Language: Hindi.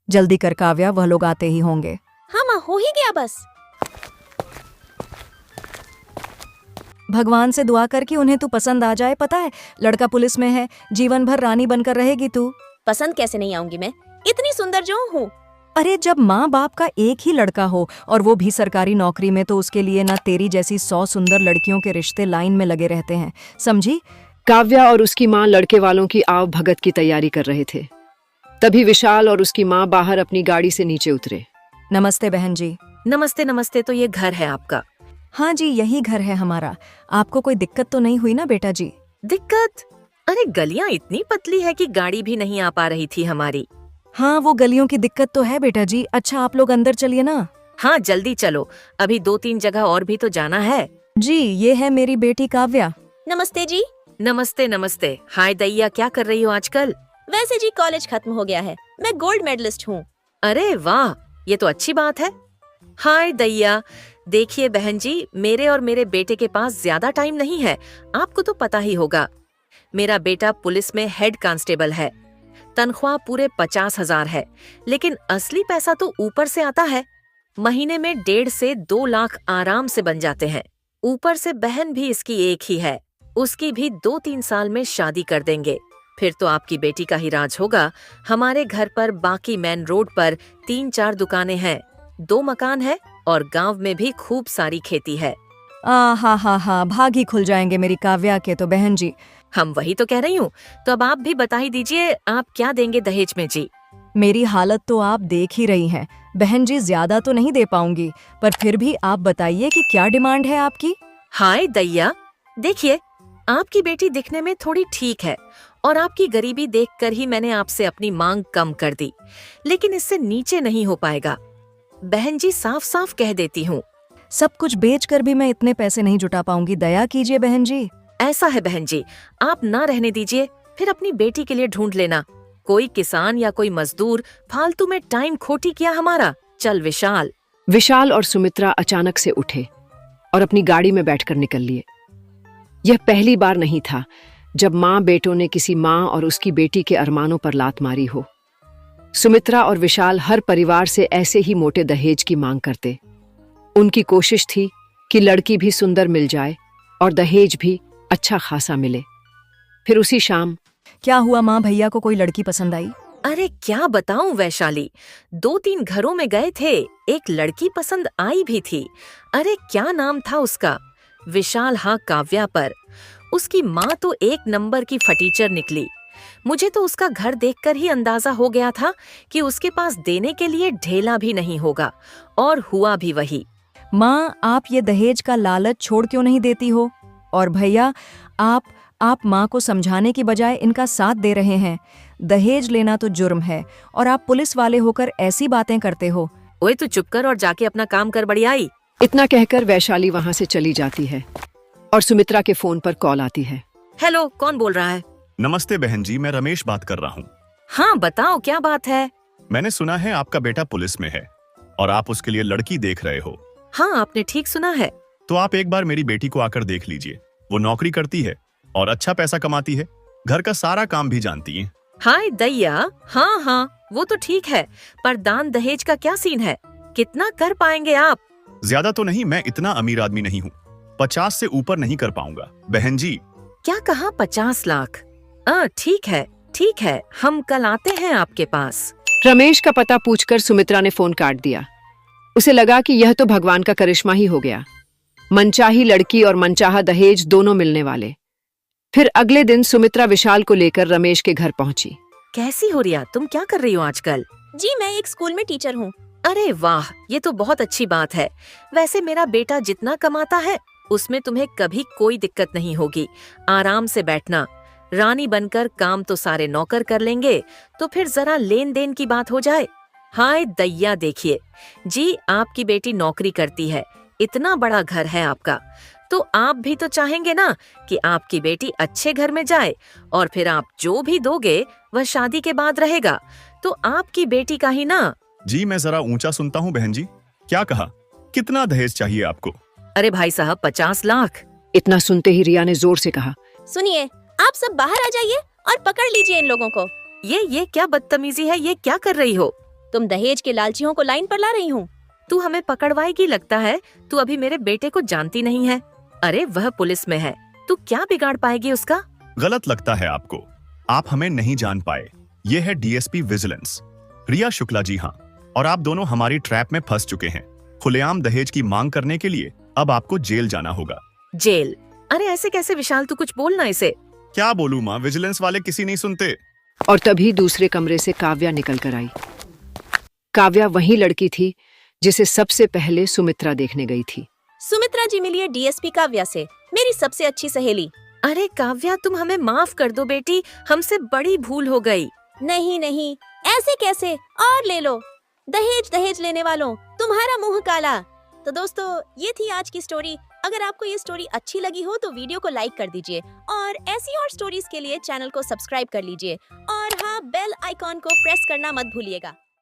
जल्दी कर काव्या, वह लोग आते ही होंगे। हाँ माँ, हो ही गया बस। भगवान से दुआ कर कि उन्हें तू पसंद आ जाए। पता है, लड़का पुलिस में है, जीवन भर रानी बनकर रहेगी तू। पसंद कैसे नहीं आऊंगी मैं, इतनी सुंदर जो हूँ। अरे जब माँ बाप का एक ही लड़का हो और वो भी सरकारी नौकरी में, तो उसके लिए ना तेरी जैसी 100 सुंदर लड़कियों के रिश्ते लाइन में लगे रहते हैं, समझी? काव्या और उसकी माँ लड़के वालों की आव भगत की तैयारी कर रहे थे। तभी विशाल और उसकी माँ बाहर अपनी गाड़ी से नीचे उतरे। नमस्ते बहन जी। नमस्ते नमस्ते। तो ये घर है आपका? हाँ जी, यही घर है हमारा। आपको कोई दिक्कत तो नहीं हुई ना बेटा जी? दिक्कत? अरे गलियां इतनी पतली है कि गाड़ी भी नहीं आ पा रही थी हमारी। हाँ, वो गलियों की दिक्कत तो है बेटा जी। अच्छा, आप लोग अंदर चलिए ना। हाँ जल्दी चलो, अभी 2-3 जगह और भी तो जाना है। जी, ये है मेरी बेटी काव्या। नमस्ते जी। नमस्ते नमस्ते। हाय दैया, क्या कर रही हो आजकल? वैसे जी कॉलेज खत्म हो गया है, मैं गोल्ड मेडलिस्ट हूँ। अरे वाह, ये तो अच्छी बात है। हाय दैया, देखिए बहन जी, मेरे और मेरे बेटे के पास ज्यादा टाइम नहीं है। आपको तो पता ही होगा, मेरा बेटा पुलिस में हेड कांस्टेबल है। तनख्वाह पूरे 50,000 है, लेकिन असली पैसा तो ऊपर से आता है। महीने में 1.5 से 2 लाख आराम से बन जाते हैं। ऊपर से बहन भी इसकी एक ही है, उसकी भी 2-3 साल में शादी कर देंगे। फिर तो आपकी बेटी का ही राज होगा। हमारे घर पर बाकी मेन रोड पर 3-4 दुकानें हैं, 2 मकान है और गांव में भी खूब सारी खेती है। हाँ, भाग ही खुल जाएंगे मेरी काव्या के तो बहन जी। हम वही तो कह रही हूँ। तो अब आप भी बता ही दीजिए, आप क्या देंगे दहेज में जी? मेरी हालत तो आप देख ही रही हैं बहन जी, ज्यादा तो नहीं दे पाऊंगी, पर फिर भी आप बताइए कि क्या डिमांड है आपकी? हाय दैया, देखिए आपकी बेटी दिखने में थोड़ी ठीक है और आपकी गरीबी देखकर ही मैंने आपसे अपनी मांग कम कर दी, लेकिन इससे नीचे नहीं हो पाएगा। बहन जी साफ साफ कह देती हूँ। सब कुछ बेचकर भी मैं इतने पैसे नहीं जुटा पाऊंगी, दया कीजिए बहन जी। ऐसा है बहन जी, आप ना रहने दीजिए, फिर अपनी बेटी के लिए ढूंढ लेना। कोई किसान या कोई मजदूर, फालतू में टाइम खोटी किया हमारा। चल विशाल। विशाल और सुमित्रा अचानक से उठे और अपनी गाड़ी में बैठकर निकल लिए। यह पहली बार नहीं था जब माँ बेटों ने किसी माँ और उसकी बेटी के अरमानों पर लात मारी हो। सुमित्रा और विशाल हर परिवार से ऐसे ही मोटे दहेज की मांग करते। उनकी कोशिश थी कि लड़की भी सुंदर मिल जाए और दहेज भी अच्छा खासा मिले। फिर उसी शाम क्या हुआ माँ, भैया को कोई लड़की पसंद आई? अरे क्या बताऊं वैशाली, 2-3 घरों में गए थे, एक लड़की पसंद आई भी थी। अरे क्या नाम था उसका? विशाल हाँ काव्या पर। उसकी माँ तो एक नंबर की फटीचर निकली। मुझे तो उसका घर देखकर ही अंदाजा हो गया था कि उसके पास देने के लिए ढेला भी नहीं होगा, और हुआ भी वही। माँ, आप ये दहेज का लालच छोड़ क्यों नहीं देती हो? और भैया, आप माँ को समझाने की बजाय इनका साथ दे रहे हैं। दहेज लेना तो जुर्म है और आप पुलिस वाले होकर ऐसी बातें करते हो। ओए तू चुप कर और जाके अपना काम कर बढ़ियाई। इतना कहकर वैशाली वहां से चली जाती है और सुमित्रा के फोन पर कॉल आती है। हेलो, कौन बोल रहा है? नमस्ते बहन जी, मैं रमेश बात कर रहा हूँ। हाँ बताओ, क्या बात है? मैंने सुना है आपका बेटा पुलिस में है और आप उसके लिए लड़की देख रहे हो। हाँ आपने ठीक सुना है। तो आप एक बार मेरी बेटी को आकर देख लीजिए। वो नौकरी करती है और अच्छा पैसा कमाती है, घर का सारा काम भी जानती है। हाय दैया, हाँ वो तो ठीक है, पर दान दहेज का क्या सीन है? कितना कर पाएंगे आप? ज्यादा तो नहीं, मैं इतना अमीर आदमी नहीं हूँ। 50 से ऊपर नहीं कर पाऊंगा बहन जी। क्या कहा? 50 लाख? ठीक है, हम कल आते हैं आपके पास। रमेश का पता पूछकर सुमित्रा ने फोन काट दिया। उसे लगा कि यह तो भगवान का करिश्मा ही हो गया। मनचाही लड़की और मनचाहा दहेज दोनों मिलने वाले। फिर अगले दिन सुमित्रा विशाल को लेकर रमेश के घर पहुंची। कैसी हो रिया, तुम क्या कर रही हो आजकल? जी मैं एक स्कूल में टीचर हूँ। अरे वाह, ये तो बहुत अच्छी बात है। वैसे मेरा बेटा जितना कमाता है उसमें तुम्हें कभी कोई दिक्कत नहीं होगी। आराम से बैठना, रानी बनकर काम तो सारे नौकर कर लेंगे, तो फिर जरा लेन देन की बात हो जाए। हाय दैया, देखिए जी, आपकी बेटी नौकरी करती है, इतना बड़ा घर है आपका, तो आप भी तो चाहेंगे ना कि आपकी बेटी अच्छे घर में जाए, और फिर आप जो भी दोगे वह शादी के बाद रहेगा, तो आपकी बेटी का ही ना। जी मैं जरा ऊंचा सुनता हूँ बहन जी, क्या कहा? कितना दहेज चाहिए आपको? अरे भाई साहब, 50 लाख। इतना सुनते ही रिया ने जोर से कहा। सुनिए, आप सब बाहर आ जाइए और पकड़ लीजिए इन लोगों को। ये क्या बदतमीजी है, ये क्या कर रही हो? तुम दहेज के लालचियों को लाइन पर ला रही हूँ। तू हमें पकड़वाएगी लगता है। तू अभी मेरे बेटे को जानती नहीं है। अरे वह पुलिस में है, तू क्या बिगाड़ पाएगी उसका? गलत लगता है आपको, आप हमें नहीं जान पाए। ये है डीएसपी विजिलेंस रिया शुक्ला जी। हाँ, और आप दोनों हमारी ट्रैप में फंस चुके हैं। खुलेआम दहेज की मांग करने के लिए अब आपको जेल जाना होगा। जेल? अरे ऐसे कैसे विशाल, तू कुछ बोलना इसे। क्या बोलूं माँ, विजिलेंस वाले किसी नहीं सुनते। और तभी दूसरे कमरे से काव्या निकल कर आई। काव्या वही लड़की थी जिसे सबसे पहले सुमित्रा देखने गई थी। सुमित्रा जी मिलिए डीएसपी काव्या से, मेरी सबसे अच्छी सहेली। अरे काव्या, तुम हमें माफ कर दो बेटी, हमसे बड़ी भूल हो गई। नहीं नहीं, ऐसे कैसे, और ले लो। दहेज दहेज लेने वालों, तुम्हारा मुंह काला। तो दोस्तों, ये थी आज की स्टोरी। अगर आपको ये स्टोरी अच्छी लगी हो तो वीडियो को लाइक कर दीजिए और ऐसी और स्टोरीज के लिए चैनल को सब्सक्राइब कर लीजिए। और हाँ, बेल आइकॉन को प्रेस करना मत भूलिएगा।